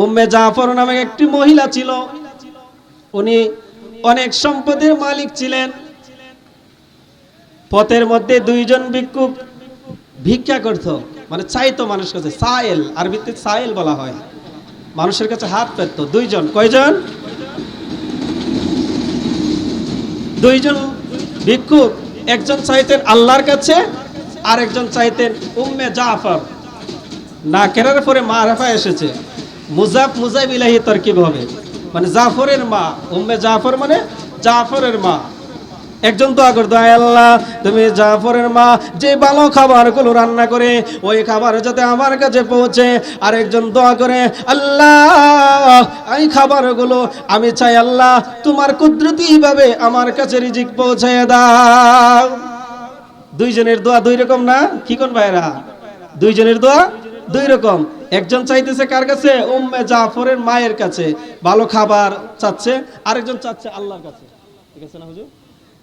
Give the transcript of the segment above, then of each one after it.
উম্মে জাফর নামে একটি মহিলা ছিল, উনি অনেক সম্পদের মালিক ছিলেন। পথের মধ্যে দুইজন ভিক্ষুক ভিক্ষা করত, মানে চাইতো মানুষের কাছে, সায়েল, আরবিতে সায়েল বলা হয়, মানুষের কাছে হাত পেতো। দুইজন, কয়জন? দুইজন ভিক্ষুক, একজন চাইতেন আল্লাহর কাছে, আর একজন চাইতেন উম্মে জাফর। না কেরার পরে মারফা এসেছে, মুজাফ মুজাফ ইলাহি তারকিব হবে, মানে জাফরের মা, উম্মে জাফর মানে জাফরের মা। একজন দোয়া করতো, আয় আল্লাহ তুমি জাফরের মা যে ভালো খাবারগুলো রান্না করে ওই খাবার যাতে আমার কাছে পৌঁছে। আর একজন দোয়া করে, আল্লাহ এই খাবারগুলো আমি চাই আল্লাহ তোমার কুদরতি ভাবে আমার কাছে রিজিক পৌঁছায় দাও। দুইজনের দোয়া দুই রকম না? কি কোন ভাইরা? দুইজনের দোয়া দুই রকম। একজন চাইতেছে কার কাছে? উম্মে জাফরের মায়ের কাছে ভালো খাবার চাচ্ছে, আরেকজন চাচ্ছে আল্লাহর কাছে। ঠিক আছে না হুজুর?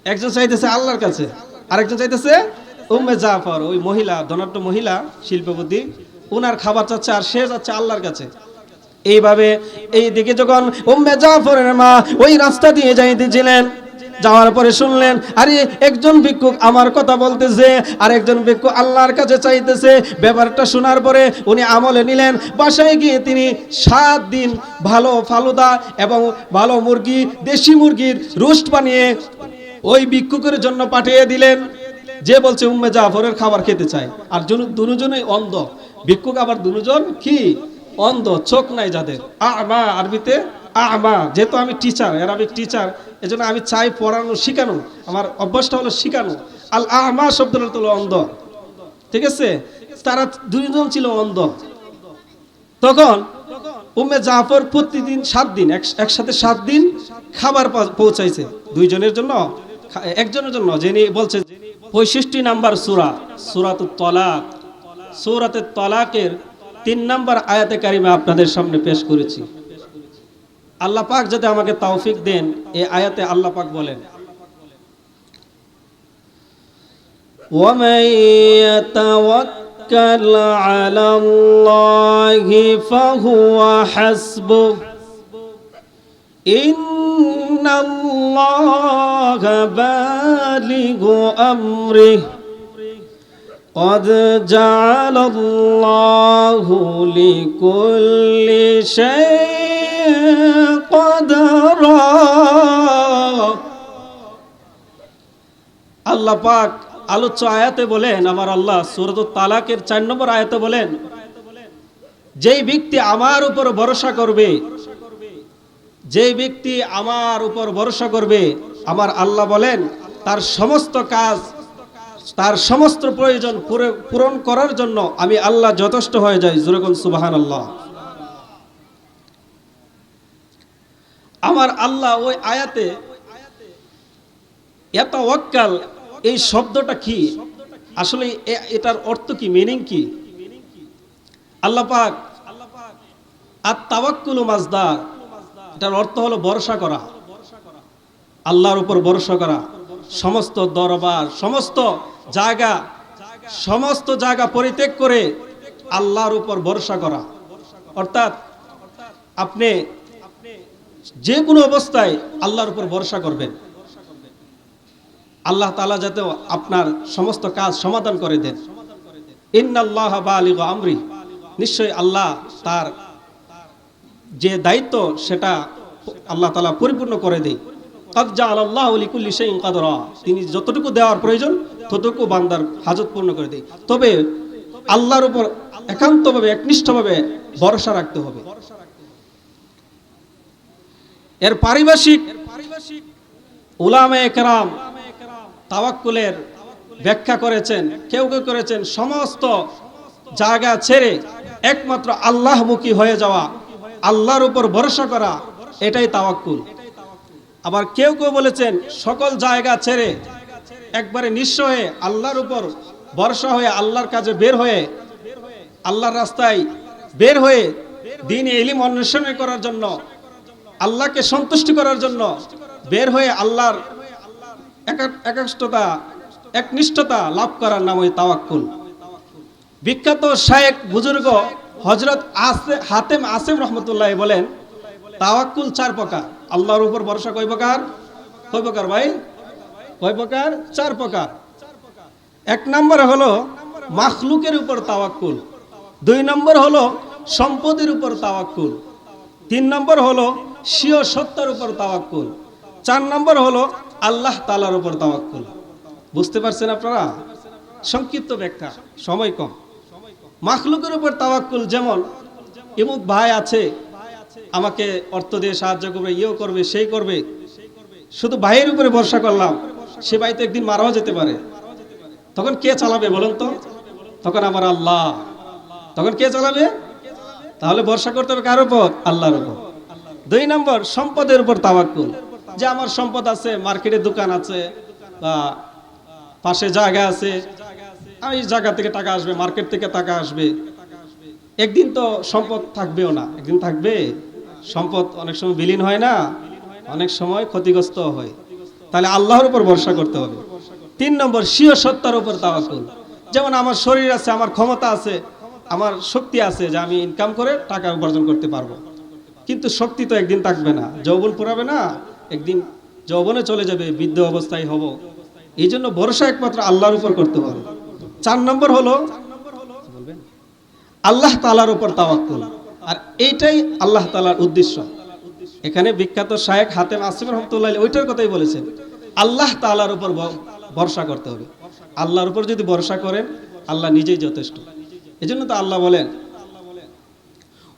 একজন চাইতেছে আল্লাহর কাছে, আরেকজন চাইতেছে উম্মে জাফর, ওই মহিলা, ধনাঢ্য মহিলা, শিল্পপতি, ওনার খাবার চাচ্ছে আর সে যাচ্ছে আল্লাহর কাছে। এইভাবে এই দিকে যখন উম্মে জাফরের মা ওই রাস্তা দিয়ে যাইতেছিলেন, যাওয়ার পরে শুনলেন আরে একজন ভিক্ষুক আমার কথা বলতেছে আর একজন ভিক্ষুক আল্লাহর কাছে চাইতেছে। ব্যাপারটা শোনার পরে উনি আমলে নিলেন। বাসায় গিয়ে তিনি 7 দিন ভালো ফালুদা এবং ভালো মুরগি, দেশি মুরগির রোস্ট বানিয়ে ওই ভিক্ষুকের জন্য পাঠিয়ে দিলেন, যে বলছে উম্মে জাফরের খাবার খেতে চায়। আর দুজনেই অন্ধ, ভিক্ষুক আবার দুজন কি অন্ধ, চোখ নাই যাদের, আমা, আরবিতে আমা। যেহেতু আমি টিচার, আরবিক টিচার, এজন্য আমি চাই পড়ানো, শিখানো, আমার অভ্যাসটা হলো শিখানো। আল আমা শব্দটা হলো অন্ধ, ঠিক আছে? তারা দুইজন ছিল অন্ধ। তখন উম্মে জাফর প্রতিদিন 7 দিন, একসাথে 7 দিন খাবার পৌঁছাইছে দুইজনের জন্য, একজনের জন্য, যিনি বলছে 65 নাম্বার সূরা, সূরাতুত তালাক, সূরাতুত তালাকের 3 নাম্বার আয়াতে কারিমা আপনাদের সামনে পেশ করেছি। আল্লাহ পাক যাতে আমাকে তৌফিক দেন, এই আয়াতে আল্লাহ পাক বলেন, ওয়ামান ইয়াতাওয়াক্কাল আলাল্লাহি ফাহুয়া হাসবুহ ইন্নাল্লাহা বালিগু আমরিহি قد جعل الله لكل شيء قدرا। আল্লাহ পাক আলোচ্য আয়াতে বলেন, আমার আল্লাহ সূরাতুত তালাকের 4 নম্বর আয়াতে বলেন, যেই ব্যক্তি আমার উপর ভরসা করবে, যেই ব্যক্তি আমার উপর ভরসা করবে, আমার আল্লাহ বলেন তার সমস্ত কাজ, তার সমস্ত প্রয়োজন পূরণ করার জন্য আমি আল্লাহ যথেষ্ট হয়ে যাই। যেরকম সুবহানাল্লাহ। আমার আল্লাহ ওই আয়াতে ইয়াতাওয়াক্কাল, এই শব্দটা কি আসলে, এটার অর্থ কি, মিনিং কি? আল্লাহ পাক আত-তাওয়াক্কুলু মাজদার, এটার অর্থ হলো ভরসা করা, আল্লাহর উপর ভরসা করা। সমস্ত দরবার, সমস্ত জায়গা পরিত্যাগ করে আল্লাহর উপর ভরসা করা। অর্থাৎ আপনি যে কোনো অবস্থায় আল্লাহর উপর ভরসা করবেন, আল্লাহ তাআলা যাতে আপনার সমস্ত কাজ সমাধান করে দেন। ইন্নাল্লাহা বালিগু আমরি, নিশ্চয়ই আল্লাহ তার যে দায়িত্ব সেটা আল্লাহ তাআলা পরিপূর্ণ করে দেয়। কদ জাআলাল্লাহু লিকুল্লি শাইইন কদরা, তিনি যতটুকু দেওয়ার প্রয়োজন ততটুকু বান্দার হাজত পূর্ণ করে দেয়। তবে আল্লাহর উপর একান্তভাবে, একনিষ্ঠভাবে ভরসা রাখতে হবে। এর পারিভাষিক উলামায়ে কেরাম তাওয়াক্কুলের ব্যাখ্যা করেছেন, কেউ কেউ করেছেন সমস্ত জায়গা ছেড়ে একমাত্র আল্লাহমুখী হয়ে যাওয়া, আল্লাহর উপর ভরসা করা, এটাই তাওয়াক্কুল। আবার কেউ কেউ বলেছেন সকল জায়গা ছেড়ে একবারে নিঃস্ব হয়ে আল্লাহর উপর ভরসা হয়ে, আল্লাহর কাজে বের হয়ে, আল্লাহর রাস্তায় বের হয়ে দ্বীন ইলম অন্বেষণ করার জন্য, আল্লাহকে সন্তুষ্ট করার জন্য বের হয়ে আল্লাহর একনিষ্ঠতা লাভ করার নাম ওই তাওয়াক্কুল। বিখ্যাত শায়েখ বুজুর্গ হযরত হাতেম আসিম রাহমাতুল্লাহ বলেন তাওয়াক্কুল 4 প্রকার। আল্লাহর উপর ভরসা কয় প্রকার? কয় প্রকার ভাই? কয় প্রকার? 4 প্রকার। এক নম্বর হলো মাখলুকের উপর তাওয়াক্কুল, 2 নম্বর হলো সম্পদের উপর তাওয়াক্কুল, 3 নম্বর হলো স্বীয় সত্তার উপর তাওয়াক্কুল, 4 নম্বর হলো আল্লাহ তাআলার উপর তাওয়াক্কুল। বুঝতে পারছেন আপনারা? সংক্ষিপ্ত ব্যাখ্যা, সময় কম। মাখলুকের উপর তাওয়াক্কুল, যেমন ইমুক ভাই আছে, আমাকে অর্থ দিয়ে সাহায্য করবে, ইয়েও করবে, সেই করবে, শুধু ভাইয়ের উপরে ভরসা করলাম, সে ভাই তো একদিন মারাও যেতে পারে, তখন কে চালাবে বলুন তো? তখন আমার আল্লাহ। তখন কে চালাবে? তাহলে ভরসা করতে হবে কার উপর? আল্লাহর উপর। 2 নম্বর সম্পদের উপর তাওয়াক্কুল, যে আমার সম্পদ আছে, মার্কেটে দোকান আছে বা পাশে জায়গা আছে, এই জায়গা থেকে টাকা আসবে, মার্কেট থেকে টাকা আসবে, একদিন তো সম্পদ থাকবেও না, একদিন থাকবে। সম্পদ অনেক সময় বিলীন হয় না, অনেক সময় ক্ষতিগ্রস্ত হয়। তাহলে আল্লাহর উপর ভরসা করতে হবে। 3 নম্বর স্বীয় সত্তার উপর তাওয়াক্কুল, যেমন আমার শরীর আছে, আমার ক্ষমতা আছে, আমার শক্তি আছে, যে আমি ইনকাম করে টাকা উপার্জন করতে পারবো, কিন্তু শক্তি তো একদিন থাকবে না, যৌবন পুরাবে না, একদিন যৌবনে চলে যাবে, বৃদ্ধ অবস্থায় হব। এই জন্য ভরসা একমাত্র আল্লাহর উপর করতে হবে। 4 নম্বর হলো আল্লাহ তাআলার উপর তাওয়াক্কুল, আর এইটাই আল্লাহ তাআলার উদ্দেশ্য। এখানে বিখ্যাত শায়েখ হাতেম আসিম রাহমাতুল্লাহ ওইটার কথাই বলেছেন, আল্লাহ তাআলার উপর ভরসা করতে হবে। আল্লাহর উপর যদি ভরসা করেন, আল্লাহ নিজেই যথেষ্ট। এজন্য তো আল্লাহ বলেন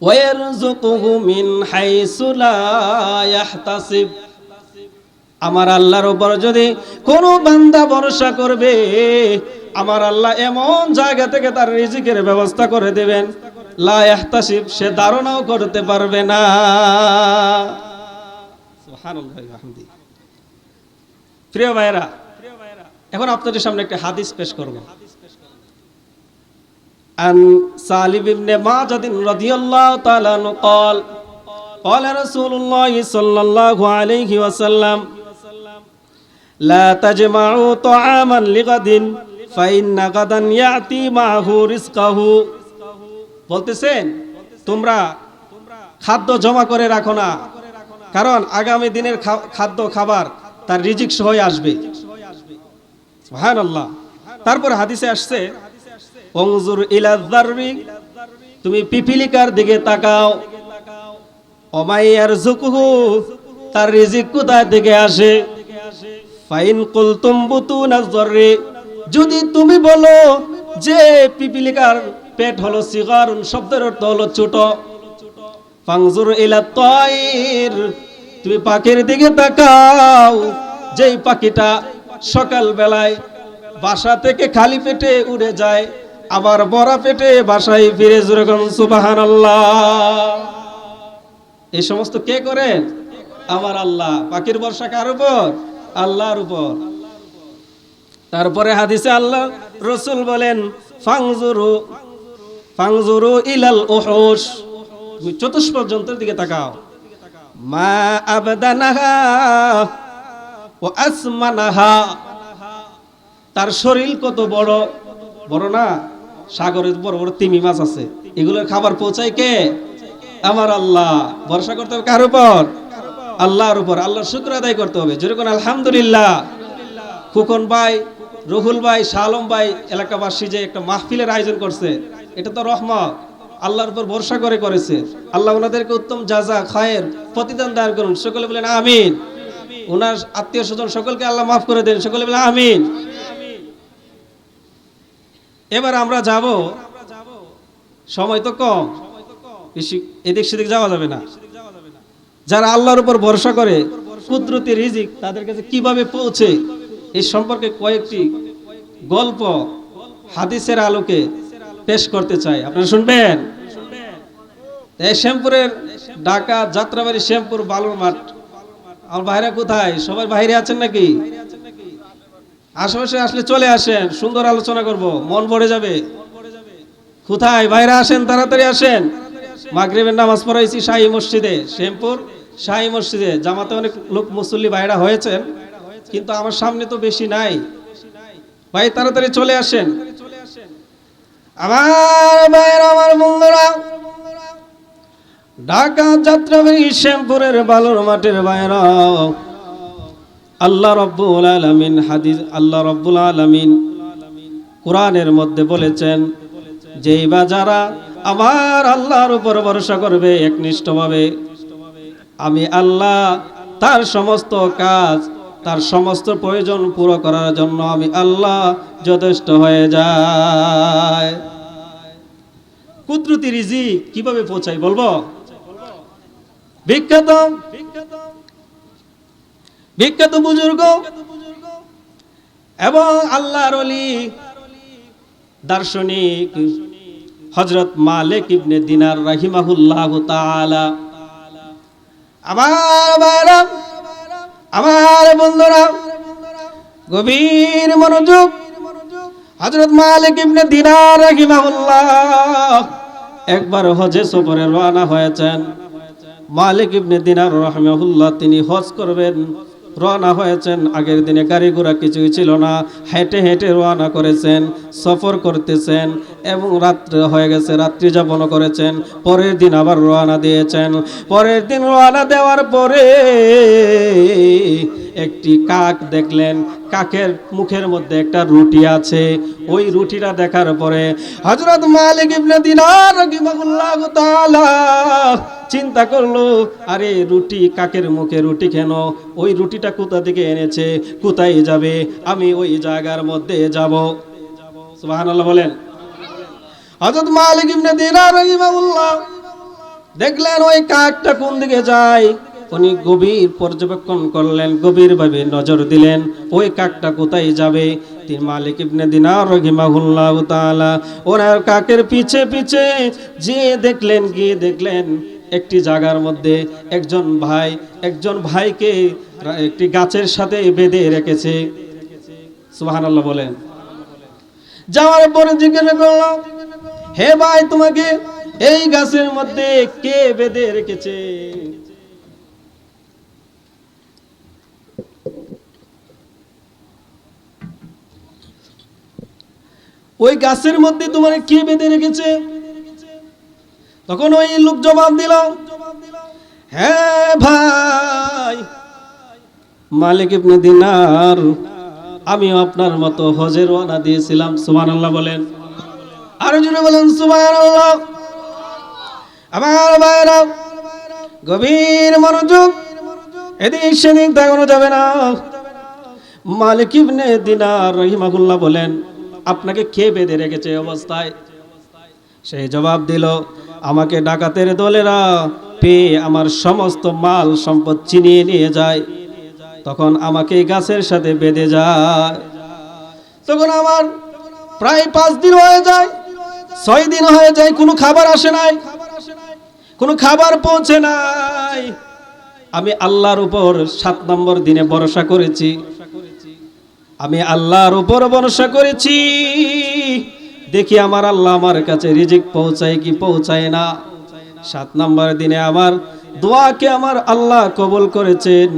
ওয়ারযুকুহু মিন হাইসু লা ইয়াহতাসিব। আমার আল্লাহর উপর যদি কোনো বান্দা ভরসা করবে, আমার আল্লাহ এমন জায়গা থেকে তার রিজিকের ব্যবস্থা করে দেবেন, লা ইয়াহতাসিব, সে ধারণাও করতে পারবে না। সুবহানাল্লাহ ওয়া বিহামদিহি। প্রিয় ভাইরা, এখন আপনাদের সামনে একটা হাদিস পেশ করব। আন সালিম ইবনে মাজাদ রাদিয়াল্লাহু তাআলা আনহু قال قال رسول الله صلى الله عليه وسلم لا تجمعوا طعاما لغد فإن غدا يأتي معه رزقه। বলতেছেন তোমরা খাদ্য জমা করে রাখো না, কারণ আগামী দিনের খাদ্য খাবার তার রিজিক সহ আসবে। সুবহানাল্লাহ। তারপর হাদিসে আসছে অনজুর ইলা যাররি, তুমি পিপিলিকার দিকে তাকাও, ওমাইয়ারযুকুহু, তার রিজিক কোথা থেকে আসে, ফাইন কুলতুম বুতুনাজ যাররি, যদি তুমি বলো যে পিপিলিকার পেট হলো সিগারুন, শব্দের অর্থ হলো ছোট, ফানজুর ইলা তাইর, তুমি পাখির দিকে তাকাও, যেই পাখিটা সকাল বেলায় বাসা থেকে খালি পেটে উড়ে যায়, আবার ভরা পেটে বাসায় ফিরে, যেরকম সুবহানাল্লাহ। এই সমস্ত কে করেন? আমার আল্লাহ। পাখির ভরসা কার উপর? আল্লাহর উপর। তারপরে হাদিসে আল্লাহ রাসূল বলেন ফাংজুরু ইলাল উহুশ, তুমি চতুষ্পদ জন্তুর দিকে তাকাও, মা আবদানাহা ওয়া আসমানাহা, তার শরীর কত বড় বড় না, সাগরে বড় বড় তিমি মাছ আছে, এগুলোর খাবার পৌঁছায় কে? আমার আল্লাহ। ভরসা করতে হবে কার উপর? আল্লাহর উপর। আল্লাহর শুকর আদায় করতে হবে, যেরকম আলহামদুলিল্লাহ। খুকন ভাই, রুহুল ভাই, শালম ভাই এলাকাবাসী যে একটা মাহফিলের আয়োজন করছে, এটা তো রহমত, আল্লাহর উপর ভরসা করে করেছে। আল্লাহ ওনাদেরকে উত্তম জাযা খায়ের প্রতিদান দান করুন। সকলে বলেন আমিন। ওনার আত্মীয় স্বজন সকলকে আল্লাহ মাফ করে দেন, সকলে বলেন আমিন। এবার আমরা যাব, সময় তো কম, বেশি এদিক সেদিক যাওয়া যাবে না। যারা আল্লাহর উপর ভরসা করে কুদরতি রিজিক তাদের কাছে কিভাবে পৌঁছে, এই সম্পর্কে কয়েকটি গল্প হাদিসের আলোকে পেশ করতে চাই, আপনারা শুনবেন। এই শ্যামপুরের ঢাকা যাত্রাবাড়ি শ্যামপুর বালুর মাঠ। আমার ভাইরা কোথায়? সবাই বাইরে আছেন নাকি? আশেপাশে আসলে চলে আসেন, সুন্দর আলোচনা করব, মন ভরে যাবে। কোথায় ভাইরা? আসেন, তাড়াতাড়ি আসেন। মাগরিবের নামাজ পড়াইছি শাহী মসজিদে, শ্যামপুর শাহী মসজিদে। জামাতে অনেক লোক মুসল্লি ভাইরা হয়েছেন, কিন্তু আমার সামনে তো বেশি নাই। ভাই তাড়াতাড়ি চলে আসেন। আমার ভাইয়েরা, আমার বন্ধুরা, ঢাকা যাত্রাবাড়ি শ্যামপুরের বালুর মাঠের ভাইয়েরা, আল্লাহ রাব্বুল আলামিন আল্লাহ রাব্বুল আলামিন কোরআনের মধ্যে বলেছেন, যেই বা যারা আমার আল্লাহর উপর ভরসা করবে একনিষ্ঠভাবে, আমি আল্লাহ তার সমস্ত কাজ, তার সমস্ত প্রয়োজন পুরো করার জন্য আমি আল্লাহ যথেষ্ট হয়ে যায়। কুদরতি রিজিক কিভাবে পৌঁছাই বলবো? বিখ্যাত বিখ্যাত বুজুর্গ এবং আল্লাহর ওলি দার্শনিক হযরত মালিক ইবনে দিনার রাহিমাহুল্লাহ তাআলা, আমার ভাইরা, আমার বন্ধুরা, গভীর মনোযোগ। হযরত মালিক ইবনে দিনার রাহিমাহুল্লাহ একবার হজে সফরে রওনা হয়েছেন। মালিক ইবনে দিনার রাহিমাহুল্লাহ তিনি হজ করবেন, রওনা হয়েছেন। আগের দিনে গাড়ি ঘোড়া কিছুই ছিল না, হেঁটে হেঁটে রওনা করেছেন, সফর করতেছেন এবং রাত্রে হয়ে গেছে, রাত্রি যাপন করেছেন। পরের দিন আবার রওনা দিয়েছেন। পরের দিন রওনা দেওয়ার পরে একটি কাক দেখলেন, কাকের মুখের মধ্যে একটা রুটি আছে। ওই রুটিটা দেখার পরে হযরত মালিক ইবনে দিনার রাহিমাহুল্লাহ তাআলা চিন্তা করলো, আরে রুটি, কাকের মুখে রুটি কেন? ওই রুটিটা কোথা থেকে এনেছে, কোথায় যাবে? আমি ওই জায়গার মধ্যে যাব। সুবহানাল্লাহ বলেন। হযরত মালিক ইবনে দিনার রাহিমাহুল্লাহ দেখলেন ওই কাকটা কোন দিকে যায়। উনি গভীর পর্যবেক্ষণ করলেন, গভীরভাবে নজর দিলেন ওই কাকটা কোথায় যাবে। তিনি মালিক ইবনে দিনার রাহিমাহুল্লাহ তাআলা ওনার কাকের পিছে পিছে গিয়ে দেখলেন একটি জায়গার মধ্যে একজন ভাইকে একটি গাছের সাথে বেঁধে রেখেছে। সুবহানাল্লাহ বলেন। যাওয়ার পরে জিজ্ঞাসা করলো, হে ভাই, তোমাকে এই গাছের মধ্যে কে বেঁধে রেখেছে? ওই গাছের মধ্যে তোমার কে বেঁধে রেখেছে? তখন ওই লোক জবাব দিল, হ্যাঁ ভাই মালিক ইবনে দিনার, আমি আপনার মতো হজে রওনা দিয়েছিলাম। সুবহানাল্লাহ বলেন। আরো জোরে বলেন সুবহানাল্লাহ। আমার ভাইরা, গভীর মনোযোগ, এদিক সেদিক তাকানো যাবে না। মালিক ইবনে দিনার রাহিমাহুল্লাহ বলেন, আপনাকে কে বেঁধে রেখেছে অবস্থায়? সেই জবাব দিল, আমাকে ডাকাতের দলেরা পেয়ে আমার সমস্ত মাল সম্পদ ছিনিয়ে নিয়ে যায়, তখন আমাকে গাছের সাথে বেঁধে যায়। তখন আমার প্রায় 5 দিন হয়ে যায়, 6 দিন হয়ে যায়, কোনো খাবার আসে নাই, কোনো খাবার পৌঁছে নাই। আমি আল্লাহর উপর 7 নম্বর দিনে ভরসা করেছি, আমি আল্লাহর উপর ভরসা করেছি, দেখি আমার আল্লাহ আমার কাছে রিজিক পৌঁছায় কি পৌঁছায় না। 7 নম্বর দিনে আমার দোয়াকে আমার আল্লাহ কবুল করেছেন,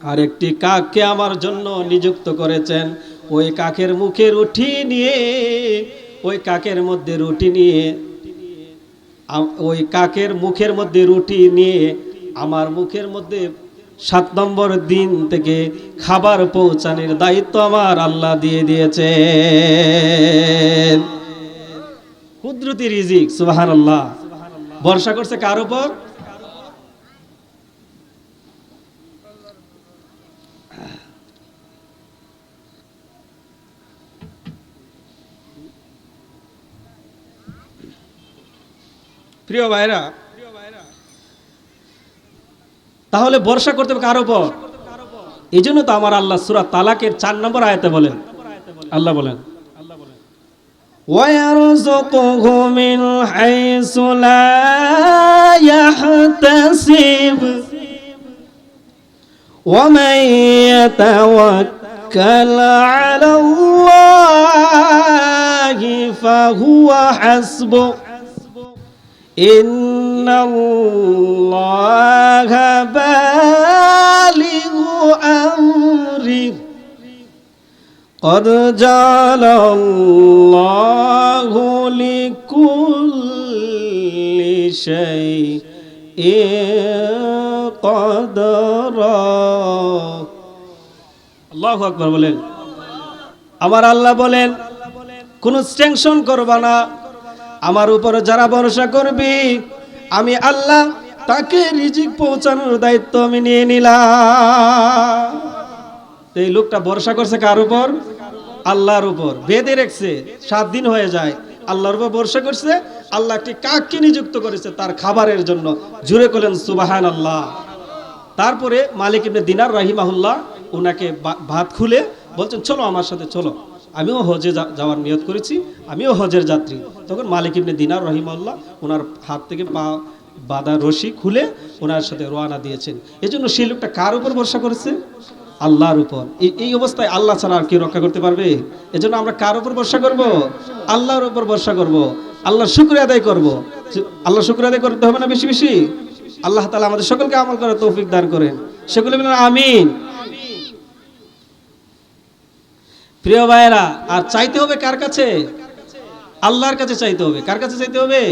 আর একটি কাককে আমার জন্য নিযুক্ত করেছেন। ওই কাকের মুখে রুটি নিয়ে, ওই কাকের মধ্যে রুটি নিয়ে, ওই কাকের মুখের মধ্যে রুটি নিয়ে আমার মুখের মধ্যে 7 নম্বর দিন থেকে খাবার পৌঁছানোর দায়িত্ব আমার আল্লাহ দিয়ে দিয়েছেন। কুদরতি রিজিক। সুবহানাল্লাহ। ভরসা করছে কার উপর? প্রিয় ভাইরা, তাহলে ভরসা করতে হবে কার উপর? এই জন্য তো আমার আল্লাহ সূরা তালাকের 4 নম্বর আয়াতে বলেন, আল্লাহ বলেন, وَيَرْزُقْهُ مِنْ حَيْثُ لَا يَحْتَسِبُ وَمَنْ يَتَوَكَّلْ عَلَى اللَّهِ فَهُوَ حَسْبُهُ إِنَّ اللَّهَ بالغ أمره قد جعل الله শাইইন কদরা। আল্লাহু আকবার বলেন। আমার আল্লাহ বলেন কোন টেনশন করবা না, আমার উপর যারা ভরসা করবি আমি আল্লাহ তাকে রিজিক পৌঁছানোর দায়িত্ব আমি নিয়ে নিলাম। এই লোকটা ভরসা করছে কার উপর? আল্লাহর উপর। বেঁধে রেখেছে, 7 দিন হয়ে যায়, আল্লাহর উপর ভরসা করছে। আল্লাহ একটি কাককে নিযুক্ত করেছে তার খাবারের জন্য। জুড়ে করলেন সুবহানাল্লাহ। তারপরে মালিক ইবনে দিনার রাহিমাহুল্লাহ ওনাকে ভাত খুলে বলছেন চলো আমার সাথে চলো, আমিও হজে যাওয়ার নিয়ত করেছি, আমিও হজের যাত্রী। তখন মালিক ইবনে দিনার রাহিমাহুল্লাহ ওনার হাত থেকে বাঁধা রশি খুলে ওনার সাথে রওনা দিয়েছেন। এজন্য সেই লোকটা কার উপর ভরসা করেছে? আল্লাহর উপর। এই অবস্থায় আল্লাহ ছাড়া আর কি রক্ষা করতে পারবে? এজন্য আমরা কার উপর ভরসা করব? আল্লাহর উপর ভরসা করব, আল্লাহর শুকরিয়া আদায় করব। আল্লাহ শুকরিয়া আদায় করতে হবে না বেশি বেশি? আল্লাহ তাআলা আমাদের সকলকে আমল করার তৌফিক দান করেন। সকলে বলেন আমিন। প্রিয় ভাইয়েরা, আর চাইতে হবে কার কাছে? আল্লাহর কাছে চাইতে হবে। কার কাছে চাইতে হবে?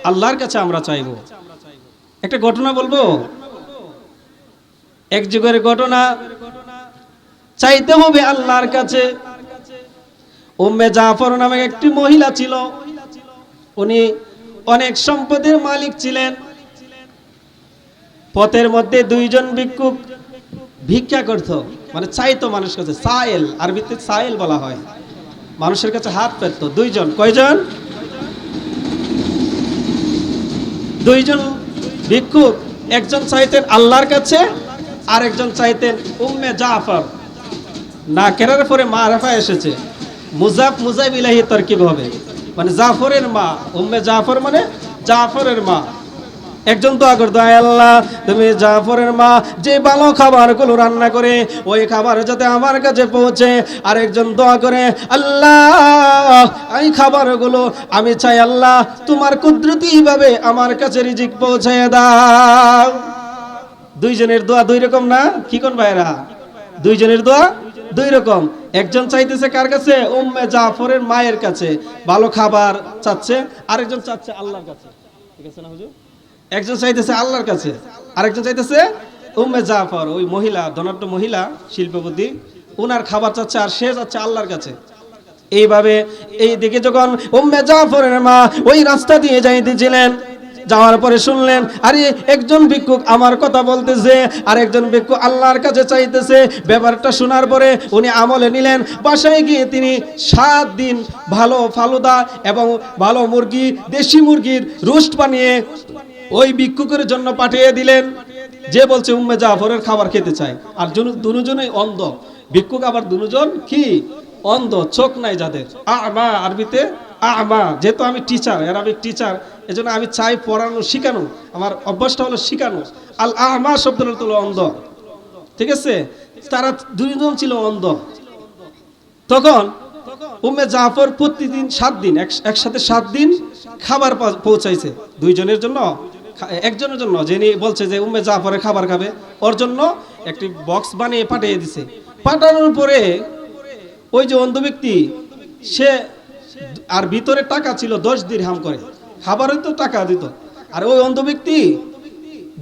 আল্লাহর কাছে আমরা চাইব। একটা ঘটনা বলবো, এক যুগের ঘটনা। চাইতে হবে আল্লাহর কাছে। উম্মে জাফর নামে একটি মহিলা ছিল, উনি অনেক সম্পদের মালিক ছিলেন। পথের মধ্যে 2 জন ভিক্ষুক ভিক্ষা করত, মানে চাইতো মানুষের কাছে। সাইল, আরবিতে সাইল বলা হয়, মানুষের কাছে হাত পেত। 2 জন। কয়জন? 2 জন ভিক্ষুক। একজন চাইতেন আল্লাহর কাছে, আর একজন চাইতেন উম্মে জাফর। না কেরার পরে মারফা এসেছে, মুজাফ মুজাফ ইলাহি তারকিব হবে, মানে জাফরের মা। উম্মে জাফর মানে জাফরের মা। একজন দোয়া করতো, আল্লাহ তুমি জাফরের মা যে ভালো খাবারগুলো রান্না করে ওই খাবার যাতে আমার কাছে পৌঁছে। আর একজন দোয়া করে, আল্লাহ এই খাবারগুলো আমি চাই আল্লাহ তোমার কুদরতি ভাবে আমার কাছে রিজিক পৌঁছায় দাও। 2 জনের দোয়া 2 রকম না? কি কোন ভাইরা? 2 জনের দোয়া 2 রকম। একজন চাইতেছে কার কাছে? উম্মে জাফরের মায়ের কাছে ভালো খাবার চাচ্ছে, আরেকজন চাচ্ছে আল্লাহর কাছে। ঠিক আছে না হুজুর? একজন চাইতেছে আল্লাহর কাছে, আরেকজন চাইতেছে উম্মে জাফর, ওই মহিলা, ধনাঢ্য মহিলা, শিল্পপতি, ওনার খাবার চাচ্ছে আর সে যাচ্ছে আল্লাহর কাছে। এইভাবে এই দিকে যখন উম্মে জাফরের মা ওই রাস্তা দিয়ে যাইতেছিলেন, যাওয়ার পরে শুনলেন আরে একজন ভিক্ষুক আমার কথা বলতেছে আর একজন ভিক্ষুক আল্লাহর কাছে চাইতেছে। ব্যাপারটা শোনার পরে উনি আমলে নিলেন। বাসায় গিয়ে তিনি 7 দিন ভালো ফালুদা এবং ভালো মুরগি, দেশি মুরগির রোস্ট বানিয়ে ওই ভিক্ষুকের জন্য পাঠিয়ে দিলেন, যে বলছে উম্মে জাফরের খাবার খেতে চায়। আর দুজনেই অন্ধ। ভিক্ষুক আবার দুজন কি? অন্ধ, চোখ নাই যাদের। আমা, আরবিতে আমা। যেহেতু আমি টিচার, আরবিক টিচার, এজন্য আমি চাই পড়ানো, শিখানো, আমার অভ্যাসটা হলো শিখানো। আল আমা শব্দটা হলো অন্ধ। ঠিক আছে? তারা 2 জন ছিল অন্ধ। তখন উম্মে জাফর প্রতিদিন 7 দিন একসাথে 7 দিন খাবার পৌঁছাইছে 2 জনের জন্য। একজনের জন্য যিনি বলছে যে উম্মে জাফরের খাবার খাবে, ওর জন্য একটি বক্স বানিয়ে পাঠিয়ে দিছে। পাঠানোর পরে ওই যে অন্ধ ব্যক্তি, সে আর ভিতরে টাকা ছিল 10 দিরহাম করে, খাবারের তো টাকা দিত। আর ওই অন্ধ ব্যক্তি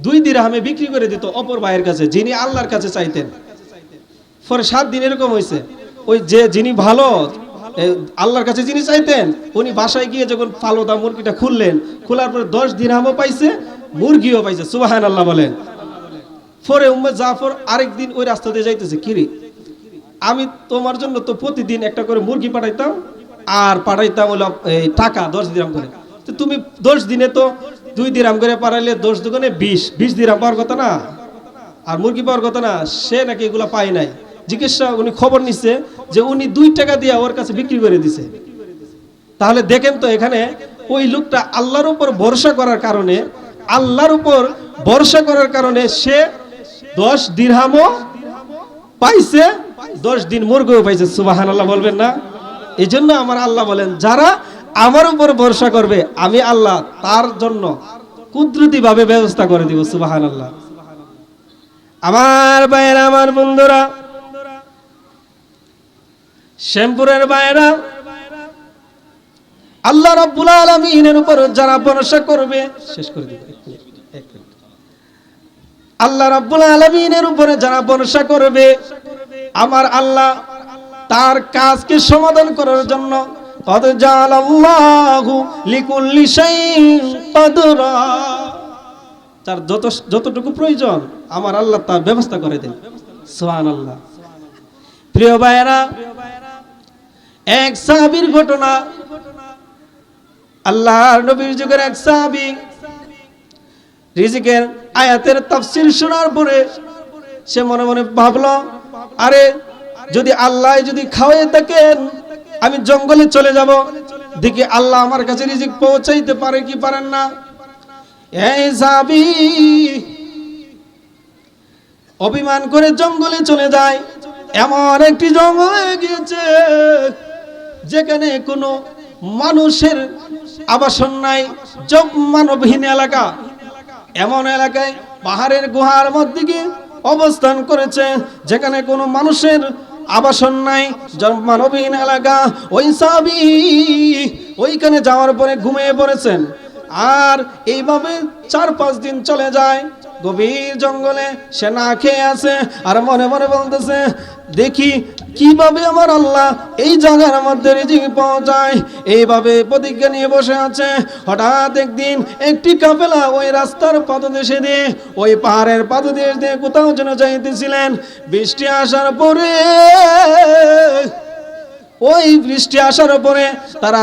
2 দিরহামে বিক্রি করে দিত অপর ভাইয়ের কাছে, যিনি আল্লাহর কাছে চাইতেন। পরে 7 দিন এরকম হয়েছে, ওই যে যিনি ভালো আল্লাহর কাছে যিনি চাইতেন, উনি বাসায় গিয়ে যখন ফালুদা মুরগিটা খুললেন, খোলার পরে 10 দিরহামও পাইছে, মুরগিও পাইছে। সুবহানাল্লাহ বলেন। পরে উম্মে জাফর আরেকদিন ওই রাস্তা দিয়ে যাইতেছে, কিরে আমি তোমার জন্য তো প্রতিদিন একটা করে মুরগি পাঠাইতাম আর পাঠাইতাম হলো এই টাকা 10 দিরহাম করে, তো তুমি 10 দিনে তো 2 দিরহাম করে পাঠাইলে 10 দুগুণে 20 দিরহাম পাওয়ার কথা না, আর মুরগি পাওয়ার কথা না। সে নাকি এগুলো পায় নাই। জিজ্ঞাসা, উনি খবর নিচ্ছে যে উনি 2 টাকা দিয়ে ওর কাছে বিক্রি করে দিছে। তাহলে দেখেন তো, এখানে ওই লোকটা আল্লাহর উপর ভরসা করার কারণে, আল্লাহর উপর ভরসা করার কারণে সে 10 দিরহামও পাইছে, 10 দিন মুরগিও পাইছে। সুবহানাল্লাহ বলবেন না? এই জন্য আমার আল্লাহ বলেন, যারা আমার উপর ভরসা করবে আমি আল্লাহ তার জন্য কুদরতি ভাবে ব্যবস্থা করে দিব। সুবহানাল্লাহ। আমার ভাইয়েরা, আমার বন্ধুরা, শ্যামপুরের ভাইয়েরা, আল্লাহ রাব্বুল আলামিনের উপর যারা ভরসা করবে, শেষ করে দিব এক মিনিট। আল্লাহ রাব্বুল আলামিনের উপরে যারা ভরসা করবে, আমার আল্লাহ তার কাজকে সমাধান করার জন্য কদ জালাল্লাহু লিকুল্লি শাইইন কদরা, তার যতটুকু প্রয়োজন আমার আল্লাহ তার ব্যবস্থা করে দেন। সুবহানাল্লাহ। প্রিয় ভাইরা, এক সাহাবীর ঘটনা, আল্লাহর নবীর যুগের এক সাহাবী রিজিকের আয়াতের তাফসীর শোনার পরে সে মনে মনে ভাবলো, আরে যদি আল্লাহ যদি খাওয়াই থাকেন, আমি জঙ্গলে চলে যাব, দেখি আল্লাহ আমার কাছে রিজিক পৌঁছাইতে পারে কি পারেন না। এই সাহাবী অভিমান করে জঙ্গলে চলে যায়। এমন একটি জঙ্গলে গিয়েছে যেখানে কোনো মানুষের আবাসন নাই, মানবহীন এলাকা। এমন এলাকায় পাহাড়ের গুহার মধ্যে গিয়ে অবস্থান করেছে যেখানে কোনো মানুষের আবাসন নাই, মানবহীন এলাকা। ওই সাহাবী ওইখানে যাওয়ার পরে ঘুমিয়ে পড়েছেন। আর এইভাবে 4-5 দিন চলে যায়। গভীর জঙ্গলে সে না খেয়ে আছে আর মনে মনে বলতেছে, দেখি কিভাবে আমার আল্লাহ এই জায়গার মধ্যে রিজিক পৌঁছায়। এইভাবে প্রতিজ্ঞা নিয়ে বসে আছে। হঠাৎ একদিন একটি কাফেলা ওই রাস্তার পাদদেশে দিয়ে, ওই পাহাড়ের পাদদেশ দিয়ে কোথাও যেন যাইতেছিলেন। বৃষ্টি আসার পরে ওই বৃষ্টি আসার পরে তারা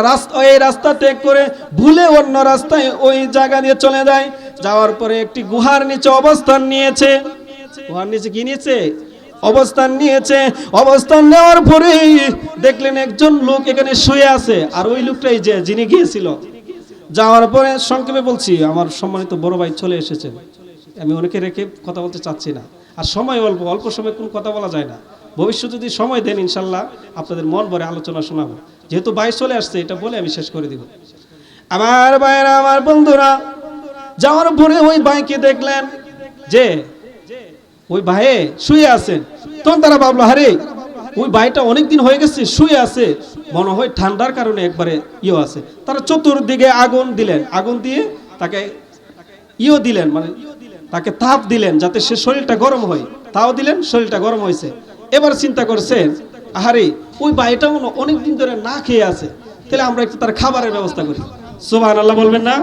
এই রাস্তা ত্যাগ করে ভুলে অন্য রাস্তায় ওই জায়গা দিয়ে চলে যায়। যাওয়ার পরে একটি গুহার নিচে অবস্থান নিয়েছে। গুহার নিচে কি নিয়েছে? অবস্থান নিয়েছে। অবস্থান নেওয়ার পরে দেখলেন একজন লোক এখানে শুয়ে আছে। আর ওই লোকটাই যে যিনি গিয়েছিল। যাওয়ার পরে সংক্ষেপে বলছি, আমার সম্মানিত বড় ভাই চলে এসেছেন, আমি অনেকে রেখে কথা বলতে চাচ্ছি না। আর সময় অল্প, অল্প সময় কোন কথা বলা যায় না। ভবিষ্যতে যদি সময় দেন ইনশাল্লাহ আপনাদের মন ভরে আলোচনা শোনাবো। যেহেতু ভাই চলে আসছে, এটা বলে আমি শেষ করে দিব। আমার ভাইয়েরা, আমার বন্ধুরা, যাওয়ার পরে ওই ভাইকে দেখলেন যে ওই ভাই শুয়ে আছেন। তখন তারা ভাবলো, আরে ওই ভাইটা অনেকদিন হয়ে গেছে শুয়ে আছে, মনে হয় ঠান্ডার কারণে একবারে আছে। তারা চতুর্দিকে আগুন দিলেন, আগুন দিয়ে তাকে দিলেন, মানে তাকে তাপ দিলেন যাতে সে শরীরটা গরম হয়। তাও দিলেন, শরীরটা গরম হয়েছে। এবার চিন্তা করছেন, আহারে ওই ভাইটা মনে অনেকদিন ধরে না খেয়ে আছে, তাহলে আমরা একটু তার খাবারের ব্যবস্থা করি। সুবহানাল্লাহ বলবেন না?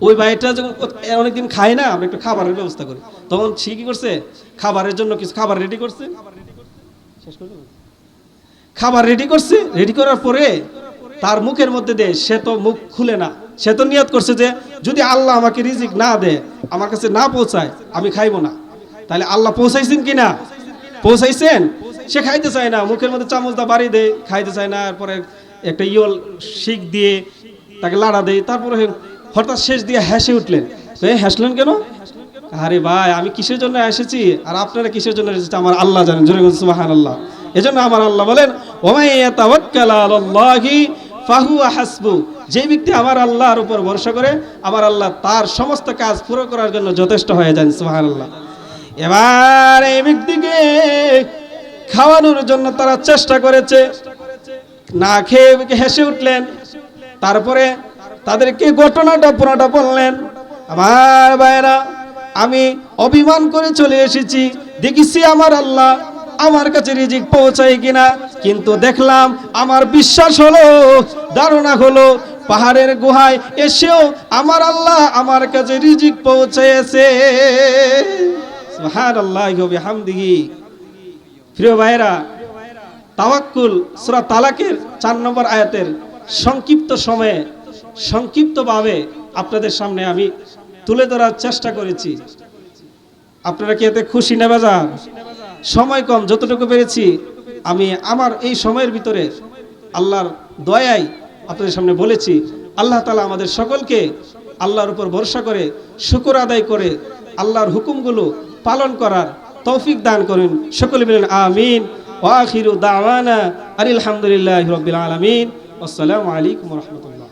ওই ভাইটা যখন অনেকদিন খায় না, আমরা একটু খাবারের ব্যবস্থা করি। তখন সে কি করছে, খাবারের জন্য কিছু খাবার রেডি করছে। খাবার রেডি করছে, রেডি করার পরে তার মুখের মধ্যে দেয়, সে তো মুখ খুলে না। সে তো নিয়ত করছে যে যদি আল্লাহ আমাকে রিজিক না দেয়, আমার কাছে না পৌঁছায়, আমি খাইবো না। তাহলে আল্লাহ পৌঁছাইছেন কিনা? পৌঁছাইছেন। সে খাইতে চায় না, মুখের মধ্যে চামচটা বাড়ি দেয়, খাইতে চায় না। এরপরে একটা শিক দিয়ে তাকে লাড়া দেয়। তারপরে হঠাৎ শেষ দিয়ে হেসে উঠলেন। হাসলেন কেন? আরে ভাই, আমি কিসের জন্য এসেছি আর আপনারা কিসের জন্য এসেছেন আমার আল্লাহ জানেন। জোরে বলুন সুবহানাল্লাহ। এজন্য আমার আল্লাহ বলেন, ওমাই ইয়াতাওয়াক্কাল আলাল্লাহি ফাহুয়া হাসবু। যে ব্যক্তি আমার আল্লাহর উপর ভরসা করে, আমার আল্লাহ তার সমস্ত কাজ পুরো করার জন্য যথেষ্ট হয়ে যান। সুবহানাল্লাহ। এবার এই ব্যক্তিকে খাওয়ানোর জন্য তারা চেষ্টা করেছে, না খেয়ে হেসে উঠলেন। তারপরে তাদেরকে ঘটনাটা পুরোটা বললেন। আমার ভাইরা, আমি অভিমান করে চলে এসেছি, দেখেছি আমার আল্লাহ আমার কাছে রিজিক পৌঁছায় কিনা, কিন্তু দেখলাম আমার বিশ্বাস হলো, ধারণা হলো পাহাড়ের গুহায় এসেও আমার আল্লাহ আমার কাছে রিজিক পৌঁছেছে। সুবহানাল্লাহি ওয়া বিহামদিহি। প্রিয় ভাইরা, তাওয়াক্কুল সূরা তালাকের 4 নম্বর আয়াতের সংক্ষিপ্ত সময়ে সংক্ষিপ্তভাবে আপনাদের সামনে আমি তুলে ধরার চেষ্টা করেছি। আপনারা কি এতে খুশি না বেজার? সময় কম, যতটুকু পেরেছি আমি আমার এই সময়ের ভিতরে আল্লাহর দয়ায় আপনাদের সামনে বলেছি। আল্লাহ তাআলা আমাদের সকলকে আল্লাহর উপর ভরসা করে শুকর আদায় করে আল্লাহর হুকুমগুলো পালন করার তৌফিক দান করুন। সকলে বলেন আমিন। ওয়া আখিরু দাওয়ানা আনিল হামদুলিল্লাহি রাব্বিল আলামিন। আসসালামু আলাইকুম ওয়া রাহমাতুল্লাহ।